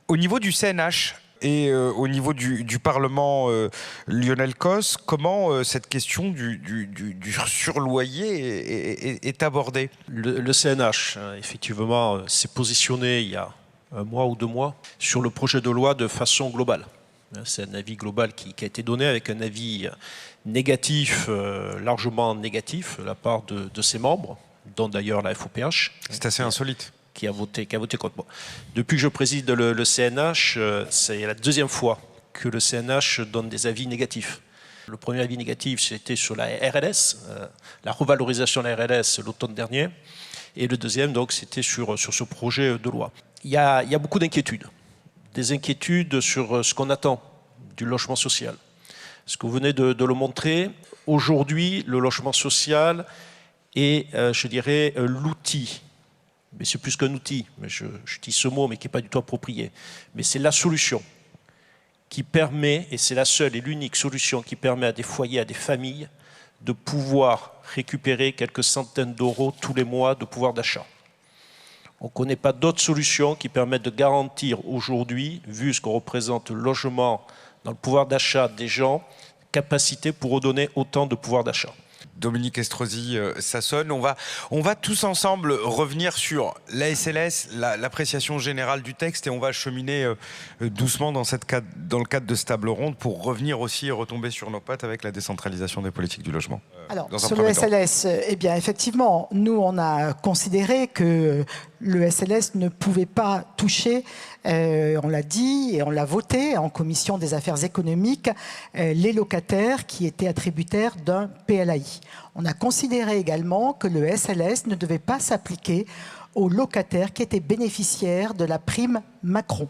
Au niveau du CNH et au niveau du Parlement, Lionel Cos, comment cette question du surloyer est abordée? Le CNH, effectivement, s'est positionné il y a un mois ou 2 mois sur le projet de loi de façon globale. C'est un avis global qui a été donné avec un avis négatif, largement négatif, de la part de ses membres, dont d'ailleurs la FOPH. C'est assez insolite. Qui a voté contre moi. Depuis que je préside le CNH, c'est la deuxième fois que le CNH donne des avis négatifs. Le premier avis négatif, c'était sur la RLS, la revalorisation de la RLS l'automne dernier. Et le deuxième, donc, c'était sur ce projet de loi. Il y a beaucoup d'inquiétudes. Des inquiétudes sur ce qu'on attend du logement social. Ce que vous venez de le montrer, aujourd'hui, le logement social est, je dirais, l'outil. Mais c'est plus qu'un outil, mais je dis ce mot, mais qui n'est pas du tout approprié. Mais c'est la solution qui permet, et c'est la seule et l'unique solution qui permet à des foyers, à des familles, de pouvoir récupérer quelques centaines d'euros tous les mois de pouvoir d'achat. On ne connaît pas d'autres solutions qui permettent de garantir aujourd'hui, vu ce qu'on représente le logement dans le pouvoir d'achat des gens, capacité pour redonner autant de pouvoir d'achat. Dominique Estrosi Sassone, on va tous ensemble revenir sur la SLS, l'appréciation générale du texte, et on va cheminer doucement dans le cadre de cette table ronde pour revenir aussi et retomber sur nos pattes avec la décentralisation des politiques du logement. Alors, sur le SLS, eh bien, effectivement, nous, on a considéré que le SLS ne pouvait pas toucher, on l'a dit et on l'a voté en commission des affaires économiques, les locataires qui étaient attributaires d'un PLAI. On a considéré également que le SLS ne devait pas s'appliquer aux locataires qui étaient bénéficiaires de la prime Macron.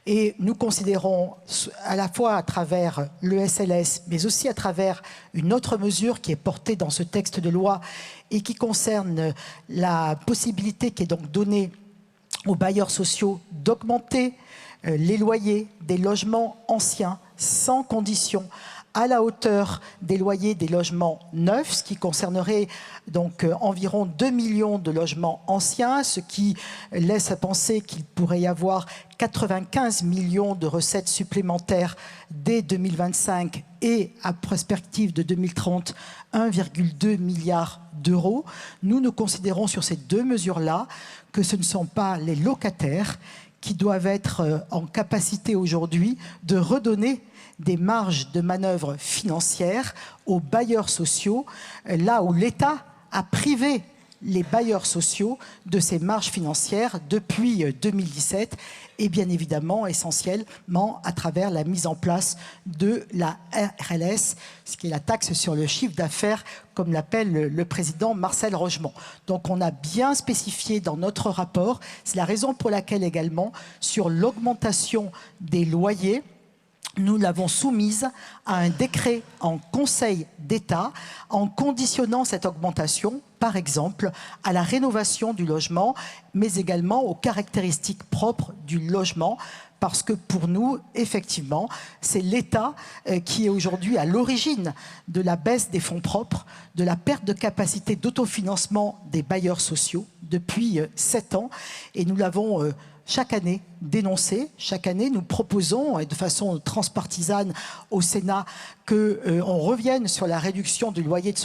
Et nous considérons à la fois à travers le SLS, mais aussi à travers une autre mesure qui est portée dans ce texte de loi et qui concerne la possibilité qui est donc donnée aux bailleurs sociaux d'augmenter les loyers des logements anciens sans condition à la hauteur des loyers des logements neufs, ce qui concernerait donc environ 2 millions de logements anciens, ce qui laisse à penser qu'il pourrait y avoir 95 millions de recettes supplémentaires dès 2025 et à perspective de 2030, 1,2 milliard d'euros. Nous considérons sur ces deux mesures-là que ce ne sont pas les locataires qui doivent être en capacité aujourd'hui de redonner des marges de manœuvre financières aux bailleurs sociaux, là où l'État a privé les bailleurs sociaux de ces marges financières depuis 2017 et bien évidemment essentiellement à travers la mise en place de la RLS, ce qui est la taxe sur le chiffre d'affaires, comme l'appelle le président Marcel Rogemont. Donc on a bien spécifié dans notre rapport, c'est la raison pour laquelle également sur l'augmentation des loyers, nous l'avons soumise à un décret en Conseil d'État en conditionnant cette augmentation, par exemple, à la rénovation du logement, mais également aux caractéristiques propres du logement, parce que pour nous, effectivement, c'est l'État qui est aujourd'hui à l'origine de la baisse des fonds propres, de la perte de capacité d'autofinancement des bailleurs sociaux depuis 7 ans, et nous l'avons chaque année dénoncé. Chaque année, nous proposons, et de façon transpartisane au Sénat, qu'on revienne sur la réduction du loyer de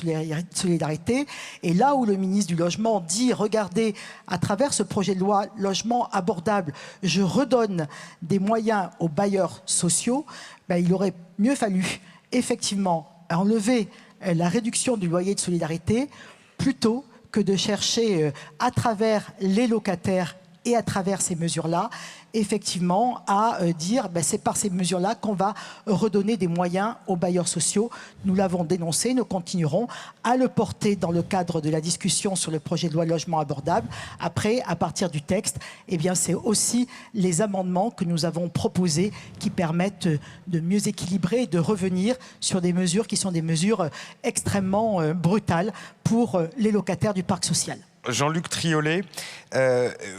solidarité. Et là où le ministre du Logement dit, regardez, à travers ce projet de loi logement abordable, je redonne des moyens aux bailleurs sociaux, ben, il aurait mieux fallu effectivement enlever la réduction du loyer de solidarité plutôt que de chercher à travers les locataires et à travers ces mesures-là, effectivement, à dire ben, c'est par ces mesures-là qu'on va redonner des moyens aux bailleurs sociaux. Nous l'avons dénoncé, nous continuerons à le porter dans le cadre de la discussion sur le projet de loi de logement abordable. Après, à partir du texte, eh bien, c'est aussi les amendements que nous avons proposés qui permettent de mieux équilibrer et de revenir sur des mesures qui sont des mesures extrêmement brutales pour les locataires du parc social. Jean-Luc Triolet,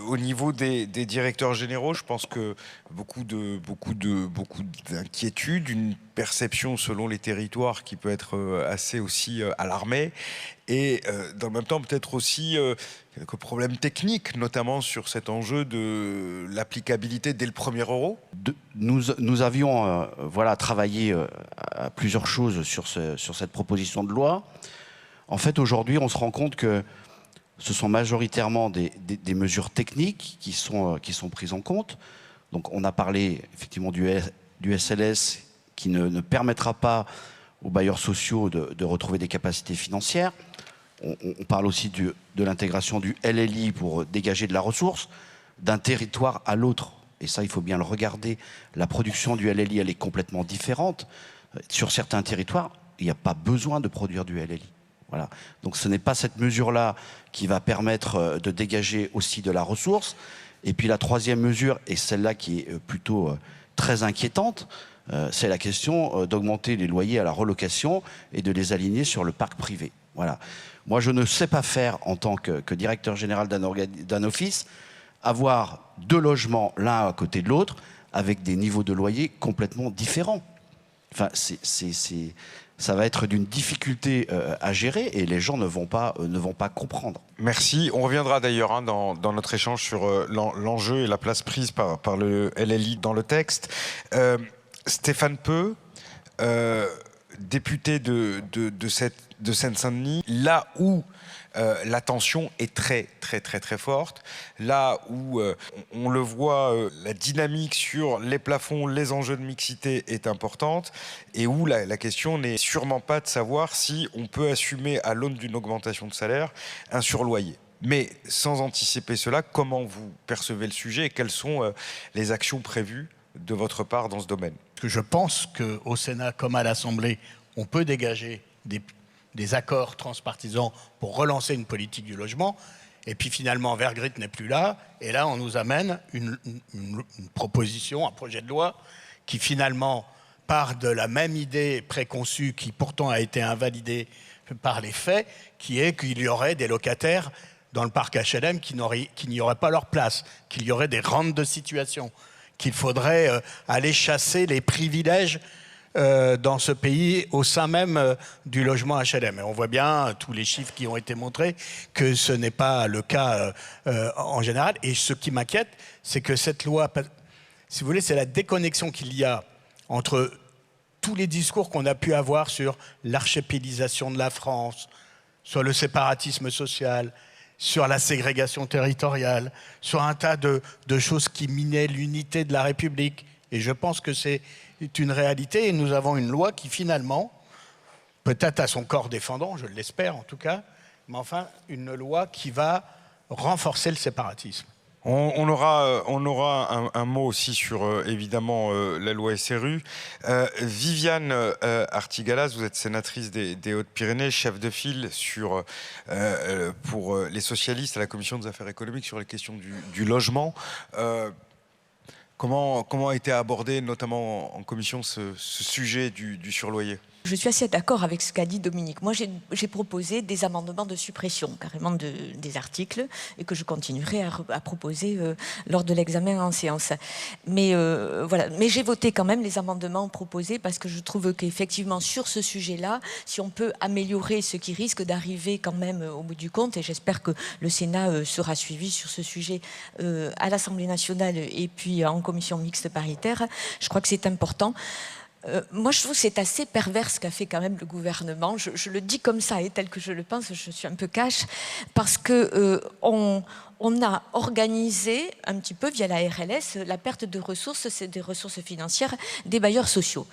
au niveau des directeurs généraux, je pense que beaucoup d'inquiétudes, une perception selon les territoires qui peut être assez aussi alarmée, et dans le même temps peut-être aussi quelques problèmes techniques, notamment sur cet enjeu de l'applicabilité dès le premier euro. Nous avions travaillé à plusieurs choses sur cette proposition de loi. En fait, aujourd'hui, on se rend compte que ce sont majoritairement des mesures techniques qui sont prises en compte. Donc, on a parlé effectivement du SLS qui ne permettra pas aux bailleurs sociaux de retrouver des capacités financières. On parle aussi de l'intégration du LLI pour dégager de la ressource d'un territoire à l'autre. Et ça, il faut bien le regarder. La production du LLI, elle est complètement différente. Sur certains territoires, il n'y a pas besoin de produire du LLI. Voilà. Donc ce n'est pas cette mesure-là qui va permettre de dégager aussi de la ressource. Et puis la troisième mesure, et celle-là qui est plutôt très inquiétante, c'est la question d'augmenter les loyers à la relocation et de les aligner sur le parc privé. Voilà. Moi, je ne sais pas faire, en tant que directeur général d'un office, avoir deux logements l'un à côté de l'autre avec des niveaux de loyer complètement différents. Enfin, ça va être d'une difficulté à gérer et les gens ne vont pas comprendre. Merci. On reviendra d'ailleurs dans notre échange sur l'enjeu et la place prise par le LLI dans le texte. Stéphane Peu, député de Seine-Saint-Denis, là où la tension est très forte, là où on le voit, la dynamique sur les plafonds, les enjeux de mixité est importante, et où la question n'est sûrement pas de savoir si on peut assumer à l'aune d'une augmentation de salaire un surloyer. Mais sans anticiper cela, comment vous percevez le sujet et quelles sont les actions prévues de votre part dans ce domaine? Je pense qu'au Sénat comme à l'Assemblée, on peut dégager des accords transpartisans pour relancer une politique du logement. Et puis finalement, Vergrit n'est plus là. Et là, on nous amène une proposition, un projet de loi qui finalement part de la même idée préconçue qui pourtant a été invalidée par les faits, qui est qu'il y aurait des locataires dans le parc HLM qui n'y auraient pas leur place, qu'il y aurait des rentes de situation, qu'il faudrait aller chasser les privilèges dans ce pays au sein même du logement HLM. Et on voit bien tous les chiffres qui ont été montrés que ce n'est pas le cas en général. Et ce qui m'inquiète, c'est que cette loi, si vous voulez, c'est la déconnexion qu'il y a entre tous les discours qu'on a pu avoir sur l'archipélisation de la France, sur le séparatisme social, sur la ségrégation territoriale, sur un tas de choses qui minaient l'unité de la République. Et je pense que c'est une réalité, et nous avons une loi qui finalement, peut-être à son corps défendant, je l'espère en tout cas, mais enfin une loi qui va renforcer le séparatisme. On aura un mot aussi sur, évidemment, la loi SRU. Viviane Artigalas, vous êtes sénatrice des Hautes-Pyrénées, chef de file pour les socialistes à la Commission des affaires économiques sur les questions du logement. Comment a été abordé, notamment en commission, ce sujet du surloyer ? Je suis assez d'accord avec ce qu'a dit Dominique. Moi, j'ai proposé des amendements de suppression, carrément des articles, et que je continuerai à proposer lors de l'examen en séance. Mais voilà. Mais j'ai voté quand même les amendements proposés parce que je trouve qu'effectivement, sur ce sujet-là, si on peut améliorer ce qui risque d'arriver quand même au bout du compte, et j'espère que le Sénat sera suivi sur ce sujet à l'Assemblée nationale et puis en commission mixte paritaire, je crois que c'est important. Moi, je trouve que c'est assez pervers ce qu'a fait quand même le gouvernement. Je le dis comme ça et tel que je le pense, je suis un peu cash, parce que on a organisé un petit peu via la RLS la perte de ressources, c'est des ressources financières des bailleurs sociaux.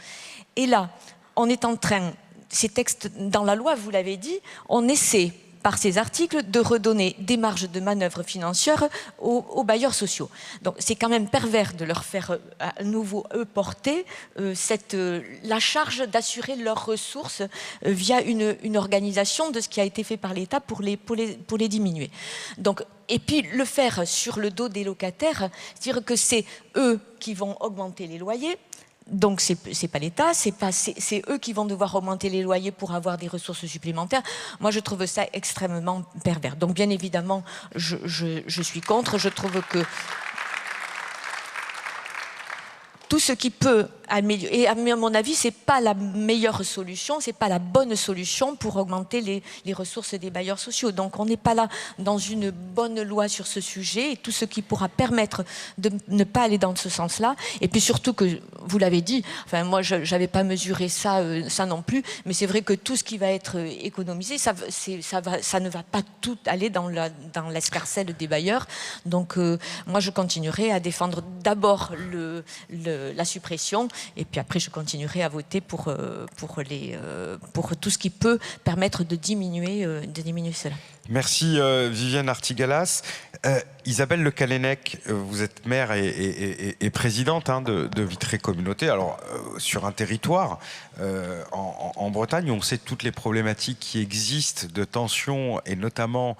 Et là, on est en train, ces textes dans la loi, vous l'avez dit, on essaie par ces articles, de redonner des marges de manœuvre financières aux bailleurs sociaux. Donc c'est quand même pervers de leur faire à nouveau porter la charge d'assurer leurs ressources via une organisation de ce qui a été fait par l'État pour les diminuer. Donc, et puis le faire sur le dos des locataires, c'est-à-dire que c'est eux qui vont augmenter les loyers. Donc c'est pas l'État, c'est eux qui vont devoir augmenter les loyers pour avoir des ressources supplémentaires. Moi, je trouve ça extrêmement pervers. Donc bien évidemment, je suis contre. Je trouve que tout ce qui peut améliorer, et à mon avis, c'est pas la meilleure solution, c'est pas la bonne solution pour augmenter les ressources des bailleurs sociaux. Donc on n'est pas là dans une bonne loi sur ce sujet, et tout ce qui pourra permettre de ne pas aller dans ce sens-là. Et puis surtout que, vous l'avez dit, enfin moi je n'avais pas mesuré ça non plus, mais c'est vrai que tout ce qui va être économisé, ça ne va pas tout aller dans l'escarcelle des bailleurs. Donc moi je continuerai à défendre d'abord la suppression, et puis après je continuerai à voter pour tout ce qui peut permettre de diminuer cela. Merci Viviane Artigalas. Isabelle Le Callennec, vous êtes maire et présidente de Vitré Communauté. Alors sur un territoire en Bretagne, on sait toutes les problématiques qui existent de tensions, et notamment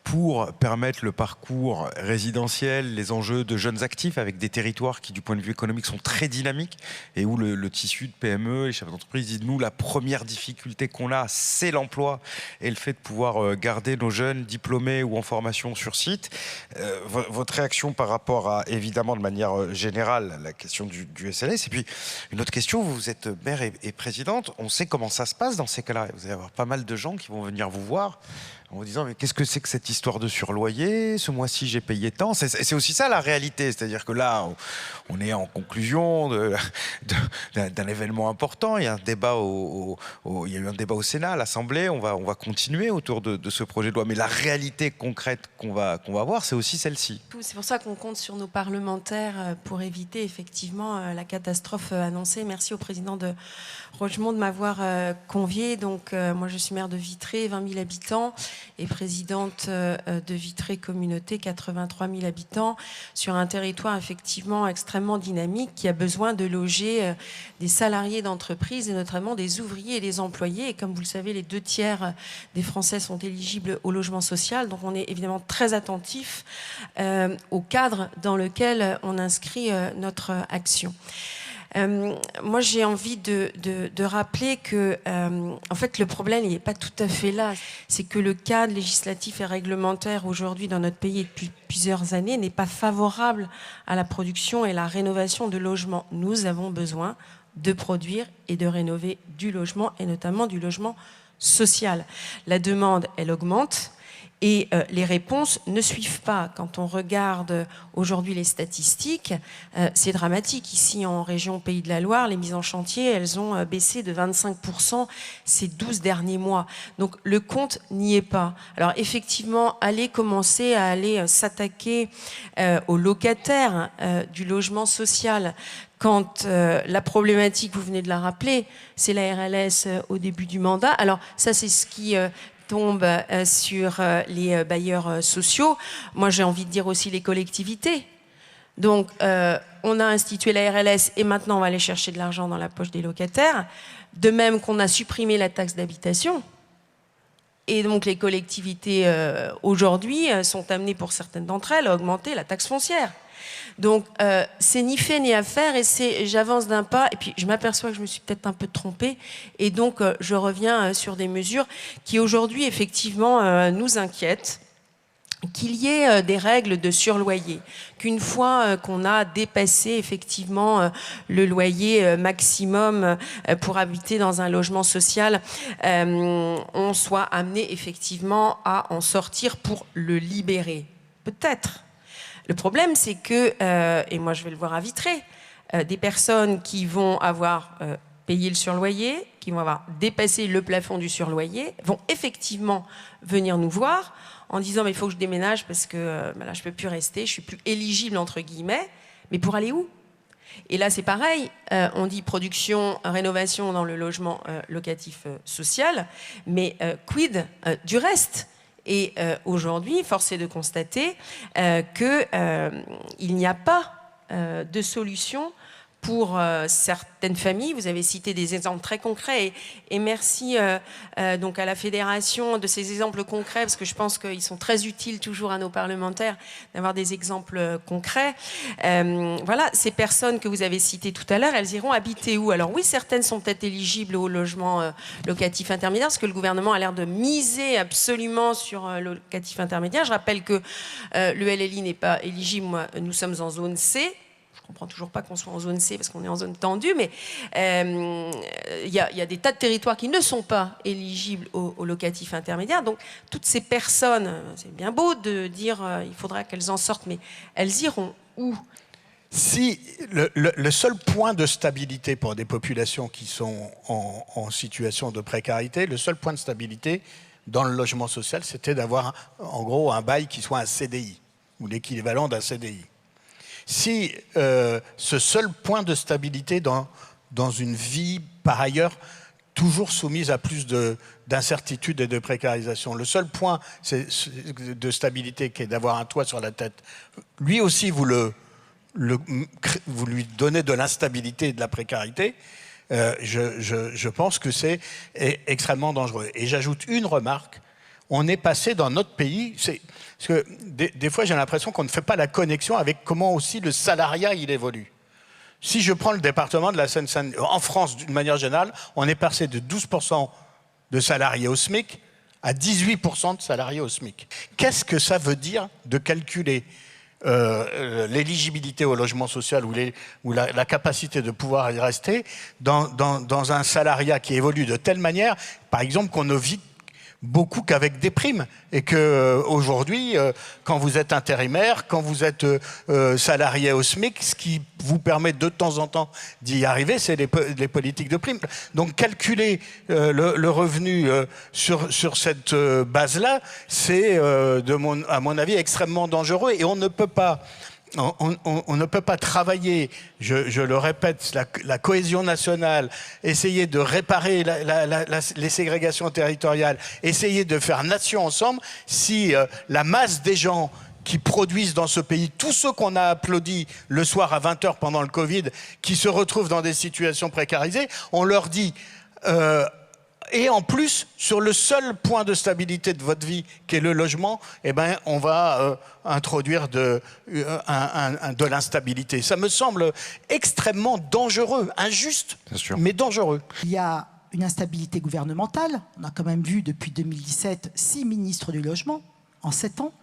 pour permettre le parcours résidentiel, les enjeux de jeunes actifs avec des territoires qui, du point de vue économique, sont très dynamiques et où le tissu de PME, les chefs d'entreprise disent, nous, la première difficulté qu'on a, c'est l'emploi et le fait de pouvoir garder nos jeunes diplômés ou en formation sur site. Votre réaction par rapport à, évidemment, de manière générale, la question du SLS. Et puis, une autre question, vous êtes maire et présidente, on sait comment ça se passe dans ces cas-là. Vous allez avoir pas mal de gens qui vont venir vous voir en vous disant, mais qu'est-ce que c'est que cette histoire de surloyer? Ce mois-ci, j'ai payé tant. C'est aussi ça la réalité. C'est-à-dire que là, on est en conclusion d'un événement important. Il y a un débat il y a eu un débat au Sénat, à l'Assemblée. On va continuer autour de ce projet de loi. Mais la réalité concrète qu'on va voir, c'est aussi celle-ci. C'est pour ça qu'on compte sur nos parlementaires pour éviter effectivement la catastrophe annoncée. Merci au président de Rogemont de m'avoir convié. Donc, moi, je suis maire de Vitré, 20 000 habitants, et présidente de Vitré Communauté, 83 000 habitants, sur un territoire effectivement extrêmement dynamique qui a besoin de loger des salariés d'entreprise et notamment des ouvriers et des employés. Et comme vous le savez, les 2/3 des Français sont éligibles au logement social. Donc, on est évidemment très attentif au cadre dans lequel on inscrit notre action. Moi, j'ai envie de rappeler que, en fait, le problème, il n'est pas tout à fait là. C'est que le cadre législatif et réglementaire aujourd'hui dans notre pays depuis plusieurs années n'est pas favorable à la production et la rénovation de logements. Nous avons besoin de produire et de rénover du logement, et notamment du logement social. La demande, elle augmente. Et les réponses ne suivent pas. Quand on regarde aujourd'hui les statistiques, c'est dramatique. Ici, en région Pays de la Loire, les mises en chantier, elles ont baissé de 25% ces 12 derniers mois. Donc le compte n'y est pas. Alors effectivement, commencer à aller s'attaquer aux locataires du logement social, quand la problématique, vous venez de la rappeler, c'est la RLS au début du mandat. Alors ça, c'est ce qui tombe sur les bailleurs sociaux. Moi, j'ai envie de dire aussi les collectivités. Donc, on a institué la RLS et maintenant, on va aller chercher de l'argent dans la poche des locataires. De même qu'on a supprimé la taxe d'habitation. Et donc, les collectivités, aujourd'hui, sont amenées, pour certaines d'entre elles, à augmenter la taxe foncière. Donc, c'est ni fait ni à faire, et j'avance d'un pas, et puis je m'aperçois que je me suis peut-être un peu trompée, et donc je reviens sur des mesures qui aujourd'hui, effectivement, nous inquiètent. Qu'il y ait des règles de surloyer, qu'une fois qu'on a dépassé effectivement le loyer maximum pour habiter dans un logement social, on soit amené effectivement à en sortir pour le libérer. Peut-être. Le problème, c'est que, et moi je vais le voir à Vitré, des personnes qui vont avoir payé le surloyer, qui vont avoir dépassé le plafond du surloyer, vont effectivement venir nous voir en disant mais il faut que je déménage parce que là je peux plus rester, je suis plus éligible entre guillemets, mais pour aller où? Et là c'est pareil, on dit production, rénovation dans le logement locatif social, mais quid du reste? Et aujourd'hui, force est de constater qu'il n'y a pas de solution pour certaines familles. Vous avez cité des exemples très concrets et merci donc à la Fédération de ces exemples concrets, parce que je pense qu'ils sont très utiles toujours à nos parlementaires d'avoir des exemples concrets. Voilà, ces personnes que vous avez citées tout à l'heure, elles iront habiter où? Alors oui, certaines sont peut-être éligibles au logement locatif intermédiaire, parce que le gouvernement a l'air de miser absolument sur le locatif intermédiaire. Je rappelle que le LLI n'est pas éligible. Nous sommes en zone C. Je ne comprends toujours pas qu'on soit en zone C parce qu'on est en zone tendue, mais il y a des tas de territoires qui ne sont pas éligibles au locatif intermédiaire. Donc, toutes ces personnes, c'est bien beau de dire il faudra qu'elles en sortent, mais elles iront où? Si le seul point de stabilité pour des populations qui sont en situation de précarité, le seul point de stabilité dans le logement social, c'était d'avoir en gros un bail qui soit un CDI, ou l'équivalent d'un CDI. Si ce seul point de stabilité dans une vie, par ailleurs, toujours soumise à plus d'incertitude et de précarisation, le seul point de stabilité qui est d'avoir un toit sur la tête, lui aussi vous lui donnez de l'instabilité et de la précarité, je pense que c'est extrêmement dangereux. Et j'ajoute une remarque. On est passé dans notre pays, parce que des fois j'ai l'impression qu'on ne fait pas la connexion avec comment aussi le salariat il évolue. Si je prends le département de la Seine-Saint-Denis, en France d'une manière générale, on est passé de 12% de salariés au SMIC à 18% de salariés au SMIC. Qu'est-ce que ça veut dire de calculer l'éligibilité au logement social ou la capacité de pouvoir y rester dans un salariat qui évolue de telle manière, par exemple, qu'on ne vit beaucoup qu'avec des primes, et que aujourd'hui, quand vous êtes intérimaire, quand vous êtes salarié au SMIC, ce qui vous permet de temps en temps d'y arriver, c'est les politiques de primes. Donc calculer le revenu sur cette base-là, c'est à mon avis extrêmement dangereux, et on ne peut pas travailler, je le répète, la cohésion nationale, essayer de réparer les ségrégations territoriales, essayer de faire nation ensemble, si la masse des gens qui produisent dans ce pays, tous ceux qu'on a applaudis le soir à 20h pendant le Covid, qui se retrouvent dans des situations précarisées, on leur dit... et en plus, sur le seul point de stabilité de votre vie, qui est le logement, eh ben, on va introduire de l'instabilité. Ça me semble extrêmement dangereux, injuste, mais dangereux. Il y a une instabilité gouvernementale. On a quand même vu depuis 2017 6 ministres du logement en 7 ans,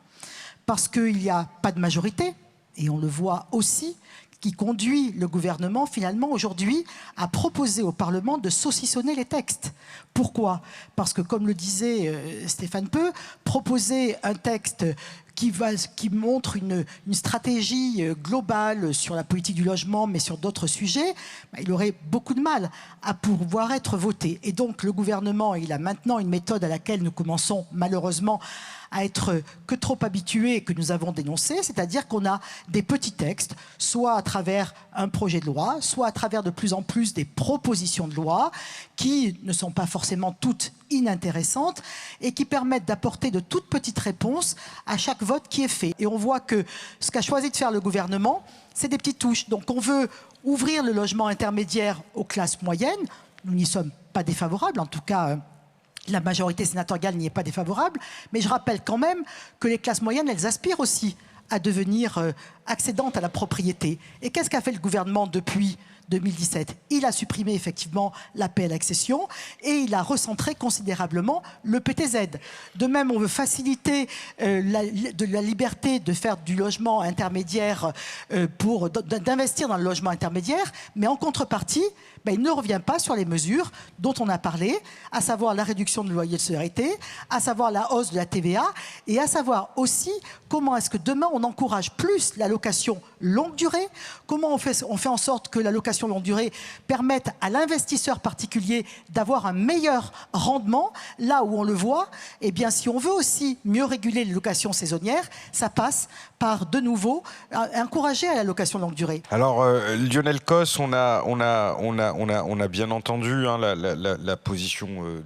parce qu'il n'y a pas de majorité, et on le voit aussi, qui conduit le gouvernement finalement aujourd'hui à proposer au Parlement de saucissonner les textes. Pourquoi? Parce que, comme le disait Stéphane Peu, proposer un texte qui montre une stratégie globale sur la politique du logement, mais sur d'autres sujets, il aurait beaucoup de mal à pouvoir être voté. Et donc le gouvernement, il a maintenant une méthode à laquelle nous commençons malheureusement à être que trop habitués et que nous avons dénoncé, c'est-à-dire qu'on a des petits textes, soit à travers un projet de loi, soit à travers de plus en plus des propositions de loi qui ne sont pas forcément toutes inintéressantes et qui permettent d'apporter de toutes petites réponses à chaque vote qui est fait. Et on voit que ce qu'a choisi de faire le gouvernement, c'est des petites touches. Donc on veut ouvrir le logement intermédiaire aux classes moyennes. Nous n'y sommes pas défavorables, en tout cas... la majorité sénatoriale n'y est pas défavorable, mais je rappelle quand même que les classes moyennes, elles aspirent aussi à devenir accédantes à la propriété. Et qu'est-ce qu'a fait le gouvernement depuis 2017? Il a supprimé effectivement l'APL accession et il a recentré considérablement le PTZ. De même, on veut faciliter la liberté de faire du logement intermédiaire, d'investir dans le logement intermédiaire, mais en contrepartie, il ne revient pas sur les mesures dont on a parlé, à savoir la réduction de loyer de solidarité, à savoir la hausse de la TVA, et à savoir aussi comment est-ce que demain on encourage plus la location longue durée, comment on fait en sorte que la location longue durée permette à l'investisseur particulier d'avoir un meilleur rendement, là où on le voit, eh bien si on veut aussi mieux réguler les locations saisonnières, ça passe par de nouveau encourager à la location longue durée. Alors Lionel Cos, on a bien entendu hein, la position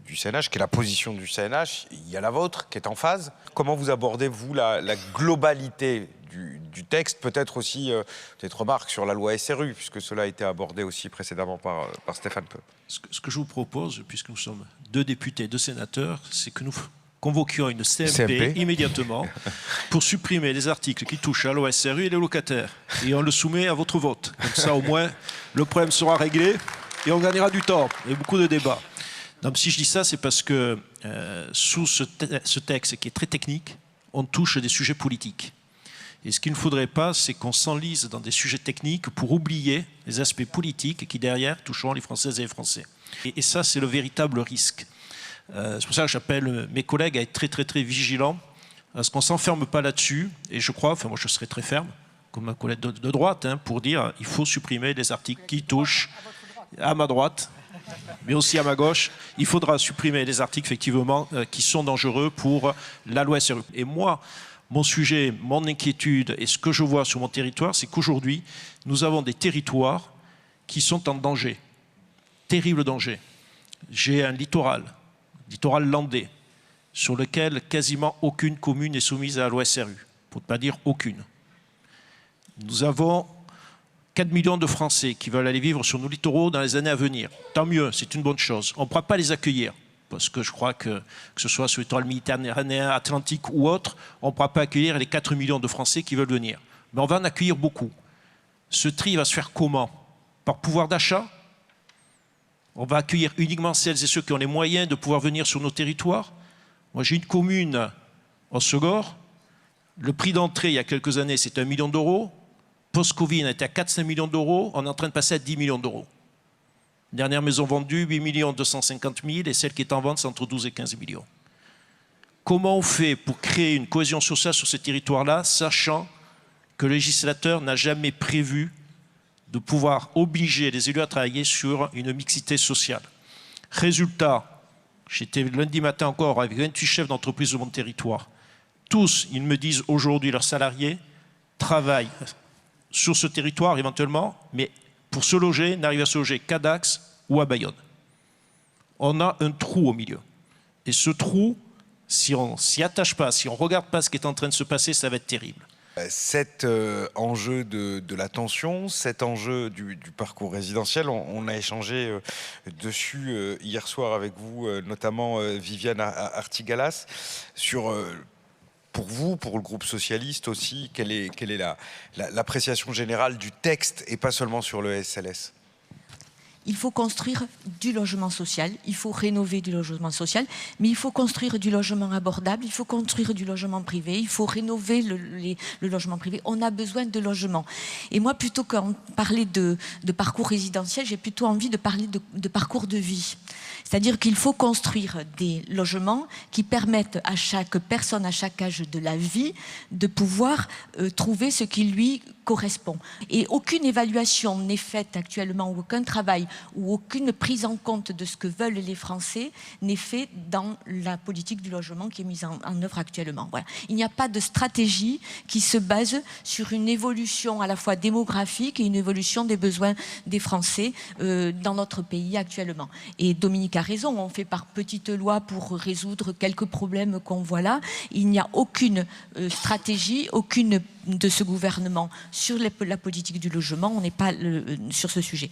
du CNH, qui est la position du CNH. Il y a la vôtre qui est en phase. Comment vous abordez, vous, la globalité du texte. Peut-être aussi peut-être remarque sur la loi SRU, puisque cela a été abordé aussi précédemment par Stéphane Peu. Ce que je vous propose, puisque nous sommes 2 députés, 2 sénateurs, c'est que nous convoquions une CMP immédiatement pour supprimer les articles qui touchent à la loi SRU et les locataires. Et on le soumet à votre vote. Comme ça, au moins, le problème sera réglé et on gagnera du temps et beaucoup de débats. Donc, si je dis ça, c'est parce que sous ce texte qui est très technique, on touche des sujets politiques. Et ce qu'il ne faudrait pas, c'est qu'on s'enlise dans des sujets techniques pour oublier les aspects politiques qui, derrière, toucheront les Françaises et les Français. Et ça, c'est le véritable risque. C'est pour ça que j'appelle mes collègues à être très, très, très vigilants, à ce qu'on ne s'enferme pas là-dessus. Et je crois, enfin moi je serai très ferme, comme ma collègue de droite, pour dire qu'il faut supprimer les articles qui touchent à ma droite, mais aussi à ma gauche. Il faudra supprimer les articles, effectivement, qui sont dangereux pour la loi SRU. Et moi, mon sujet, mon inquiétude et ce que je vois sur mon territoire, c'est qu'aujourd'hui, nous avons des territoires qui sont en danger, terrible danger. J'ai un littoral landais, sur lequel quasiment aucune commune n'est soumise à la loi SRU, pour ne pas dire aucune. Nous avons 4 millions de Français qui veulent aller vivre sur nos littoraux dans les années à venir. Tant mieux, c'est une bonne chose. On ne pourra pas les accueillir, parce que je crois que ce soit sur le littoral méditerranéen, atlantique ou autre, on ne pourra pas accueillir les 4 millions de Français qui veulent venir. Mais on va en accueillir beaucoup. Ce tri va se faire comment? Par pouvoir d'achat? On va accueillir uniquement celles et ceux qui ont les moyens de pouvoir venir sur nos territoires. Moi, j'ai une commune en Segor. Le prix d'entrée, il y a quelques années, c'était 1 million d'euros. Post-Covid, on était à 4-5 millions d'euros. On est en train de passer à 10 millions d'euros. Dernière maison vendue, 8 250 000. Et celle qui est en vente, c'est entre 12 et 15 millions. Comment on fait pour créer une cohésion sociale sur ces territoires-là, sachant que le législateur n'a jamais prévu de pouvoir obliger les élus à travailler sur une mixité sociale. Résultat, j'étais lundi matin encore avec 28 chefs d'entreprise de mon territoire. Tous, ils me disent aujourd'hui, leurs salariés travaillent sur ce territoire éventuellement, mais pour se loger, n'arrivent à se loger qu'à Dax ou à Bayonne. On a un trou au milieu. Et ce trou, si on ne s'y attache pas, si on ne regarde pas ce qui est en train de se passer, ça va être terrible. Cet enjeu de la tension, cet enjeu du parcours résidentiel, on a échangé dessus hier soir avec vous, notamment Viviane Artigalas, sur, pour vous, pour le groupe socialiste aussi, quelle est l'appréciation générale du texte et pas seulement sur le SLS? Il faut construire du logement social, il faut rénover du logement social, mais il faut construire du logement abordable, il faut construire du logement privé, il faut rénover le logement privé. On a besoin de logements. Et moi, plutôt qu'en parler de parcours résidentiel, j'ai plutôt envie de parler de parcours de vie. C'est-à-dire qu'il faut construire des logements qui permettent à chaque personne, à chaque âge de la vie, de pouvoir trouver ce qui lui correspond. Et aucune évaluation n'est faite actuellement, ou aucun travail, ou aucune prise en compte de ce que veulent les Français n'est fait dans la politique du logement qui est mise en œuvre actuellement. Voilà. Il n'y a pas de stratégie qui se base sur une évolution à la fois démographique et une évolution des besoins des Français dans notre pays actuellement. Et Dominique a raison, on fait par petites lois pour résoudre quelques problèmes qu'on voit là. Il n'y a aucune stratégie, aucune de ce gouvernement sur la politique du logement, on n'est pas sur ce sujet.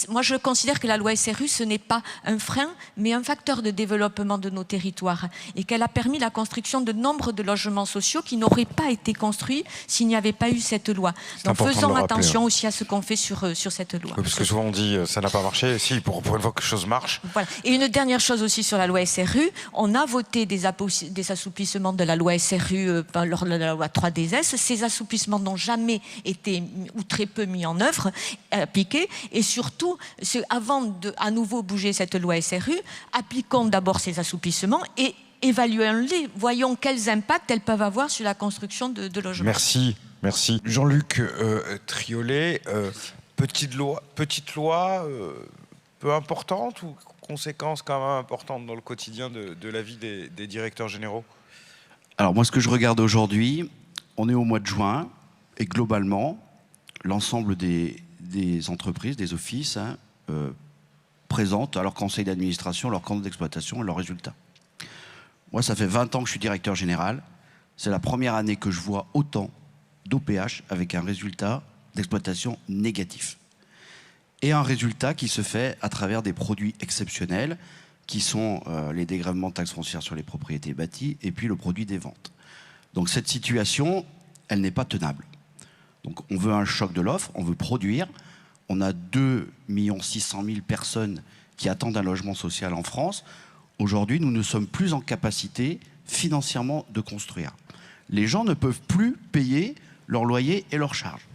Moi, je considère que la loi SRU, ce n'est pas un frein, mais un facteur de développement de nos territoires et qu'elle a permis la construction de nombre de logements sociaux qui n'auraient pas été construits s'il n'y avait pas eu cette loi. Donc faisons attention aussi à ce qu'on fait sur cette loi. Oui, parce que souvent on dit ça n'a pas marché, si pour une fois que quelque chose marche. Voilà. Et une dernière chose aussi sur la loi SRU, on a voté des assouplissements de la loi SRU lors de la loi 3DS. Ces assouplissements n'ont jamais été ou très peu mis en œuvre, appliqués, et surtout, avant de à nouveau bouger cette loi SRU, appliquons d'abord ces assouplissements et évaluons-les, voyons quels impacts elles peuvent avoir sur la construction de logements. Merci. Jean-Luc Triolet, petite loi peu importante ou conséquences quand même importantes dans le quotidien de la vie des directeurs généraux? Alors moi, ce que je regarde aujourd'hui, on est au mois de juin et globalement, l'ensemble des entreprises, des offices présentent à leur conseil d'administration, leur compte d'exploitation et leurs résultats. Moi, ça fait 20 ans que je suis directeur général. C'est la première année que je vois autant d'OPH avec un résultat d'exploitation négatif. Et un résultat qui se fait à travers des produits exceptionnels qui sont les dégrèvements de taxes foncières sur les propriétés bâties et puis le produit des ventes. Donc cette situation, elle n'est pas tenable. Donc on veut un choc de l'offre, on veut produire. On a 2 600 000 personnes qui attendent un logement social en France. Aujourd'hui, nous ne sommes plus en capacité financièrement de construire. Les gens ne peuvent plus payer leur loyer et leurs charges.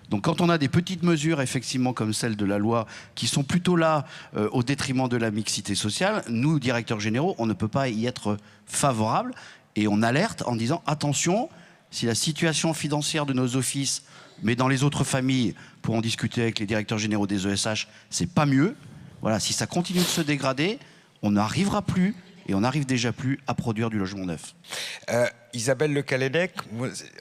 Donc quand on a des petites mesures, effectivement, comme celle de la loi, qui sont plutôt là au détriment de la mixité sociale, nous, directeurs généraux, on ne peut pas y être favorable. Et on alerte en disant, attention, si la situation financière de nos offices, mais dans les autres familles, pour en discuter avec les directeurs généraux des ESH, c'est pas mieux. Voilà, si ça continue de se dégrader, on n'arrivera plus, et on n'arrive déjà plus à produire du logement neuf. Isabelle Le Callennec,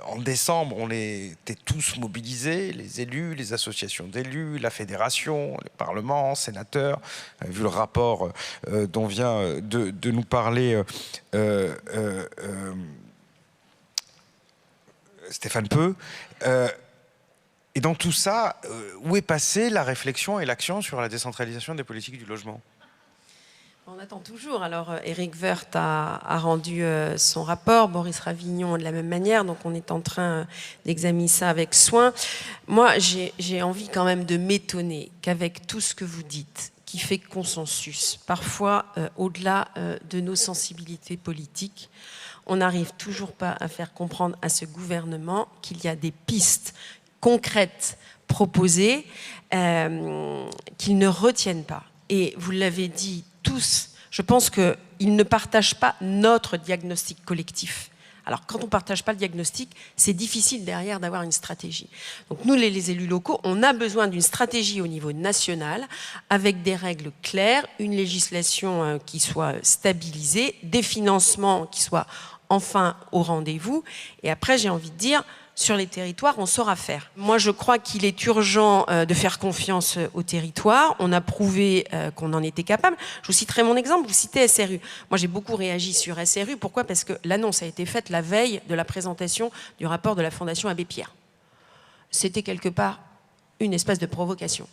en décembre, on était tous mobilisés, les élus, les associations d'élus, la fédération, le Parlement, sénateurs, vu le rapport dont vient de nous parler Stéphane Peu. Et dans tout ça, où est passée la réflexion et l'action sur la décentralisation des politiques du logement ? On attend toujours. Alors, Éric Woerth a rendu son rapport, Boris Ravignon de la même manière, donc on est en train d'examiner ça avec soin. Moi, j'ai envie quand même de m'étonner qu'avec tout ce que vous dites, qui fait consensus, parfois au-delà de nos sensibilités politiques, on n'arrive toujours pas à faire comprendre à ce gouvernement qu'il y a des pistes concrètes proposées qu'ils ne retiennent pas. Et vous l'avez dit tous, je pense qu'ils ne partagent pas notre diagnostic collectif. Alors, quand on ne partage pas le diagnostic, c'est difficile derrière d'avoir une stratégie. Donc nous, les élus locaux, on a besoin d'une stratégie au niveau national, avec des règles claires, une législation qui soit stabilisée, des financements qui soient enfin au rendez-vous. Et après, j'ai envie de dire, sur les territoires, on saura faire. Moi, je crois qu'il est urgent de faire confiance aux territoires. On a prouvé qu'on en était capable. Je vous citerai mon exemple, vous citez SRU. Moi, j'ai beaucoup réagi sur SRU. Pourquoi ? Parce que l'annonce a été faite la veille de la présentation du rapport de la Fondation Abbé Pierre. C'était quelque part une espèce de provocation.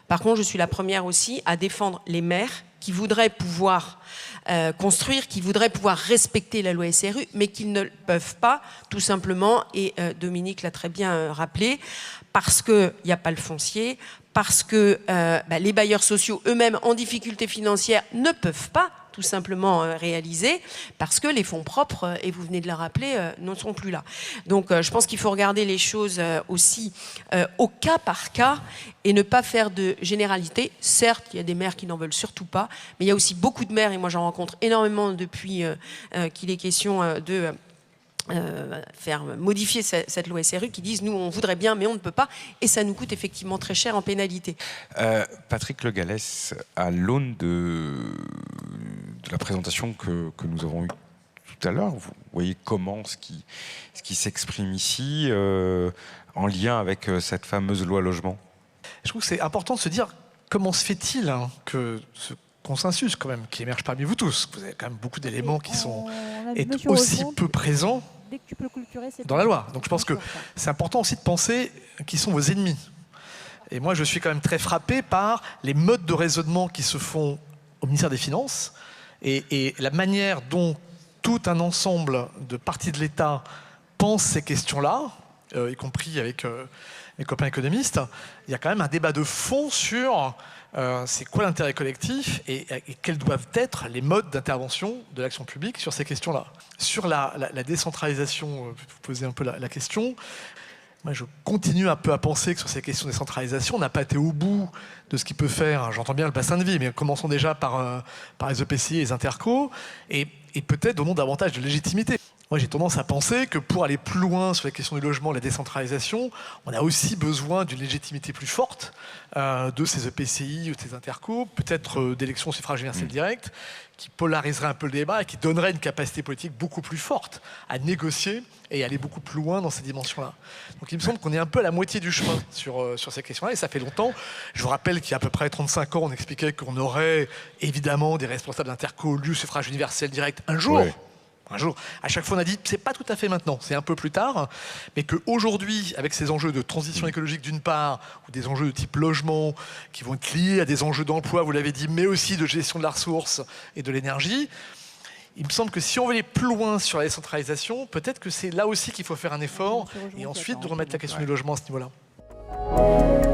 Par contre, je suis la première aussi à défendre les maires qui voudraient pouvoir construire, qui voudraient pouvoir respecter la loi SRU, mais qu'ils ne peuvent pas, tout simplement, et Dominique l'a très bien rappelé, parce qu'il n'y a pas le foncier, parce que les bailleurs sociaux eux-mêmes en difficulté financière ne peuvent pas tout simplement réaliser, parce que les fonds propres, et vous venez de le rappeler, ne sont plus là. Donc je pense qu'il faut regarder les choses aussi au cas par cas et ne pas faire de généralité. Certes, il y a des maires qui n'en veulent surtout pas, mais il y a aussi beaucoup de maires, et moi j'en rencontre énormément depuis qu'il est question de faire modifier cette loi SRU, qui disent nous on voudrait bien mais on ne peut pas, et ça nous coûte effectivement très cher en pénalité. Patrick Le Gallès, à l'aune de la présentation que nous avons eue tout à l'heure, vous voyez comment ce qui s'exprime ici en lien avec cette fameuse loi logement ? Je trouve que c'est important de se dire comment se fait-il que ce consensus quand même qui émerge parmi vous tous, vous avez quand même beaucoup d'éléments qui sont aussi peu présents dès que tu peux clôturer, dans la loi. Donc je pense que c'est important aussi de penser qui sont vos ennemis. Et moi je suis quand même très frappé par les modes de raisonnement qui se font au ministère des Finances et la manière dont tout un ensemble de parties de l'État pense ces questions-là, y compris avec mes copains économistes. Il y a quand même un débat de fond sur c'est quoi l'intérêt collectif et quels doivent être les modes d'intervention de l'action publique sur ces questions-là. Sur la décentralisation, vous posez un peu la question. Moi, je continue un peu à penser que sur ces questions de décentralisation, on n'a pas été au bout de ce qui peut faire, j'entends bien le bassin de vie, mais commençons déjà par les EPCI et les intercos, et peut-être donnons davantage de légitimité. Moi, j'ai tendance à penser que pour aller plus loin sur les questions du logement et la décentralisation, on a aussi besoin d'une légitimité plus forte de ces EPCI ou de ces intercos, peut-être d'élections au suffrage universel direct, qui polariserait un peu le débat et qui donnerait une capacité politique beaucoup plus forte à négocier et aller beaucoup plus loin dans ces dimensions-là. Donc il me semble qu'on est un peu à la moitié du chemin sur ces questions-là, et ça fait longtemps. Je vous rappelle qu'il y a à peu près 35 ans, on expliquait qu'on aurait évidemment des responsables d'interco, lieu suffrage universel direct un jour. Ouais. Un jour, à chaque fois on a dit c'est pas tout à fait maintenant, c'est un peu plus tard, mais qu'aujourd'hui, avec ces enjeux de transition écologique d'une part, ou des enjeux de type logement, qui vont être liés à des enjeux d'emploi, vous l'avez dit, mais aussi de gestion de la ressource et de l'énergie, il me semble que si on veut aller plus loin sur la décentralisation, peut-être que c'est là aussi qu'il faut faire un effort, et ensuite de remettre la question du logement à ce niveau-là.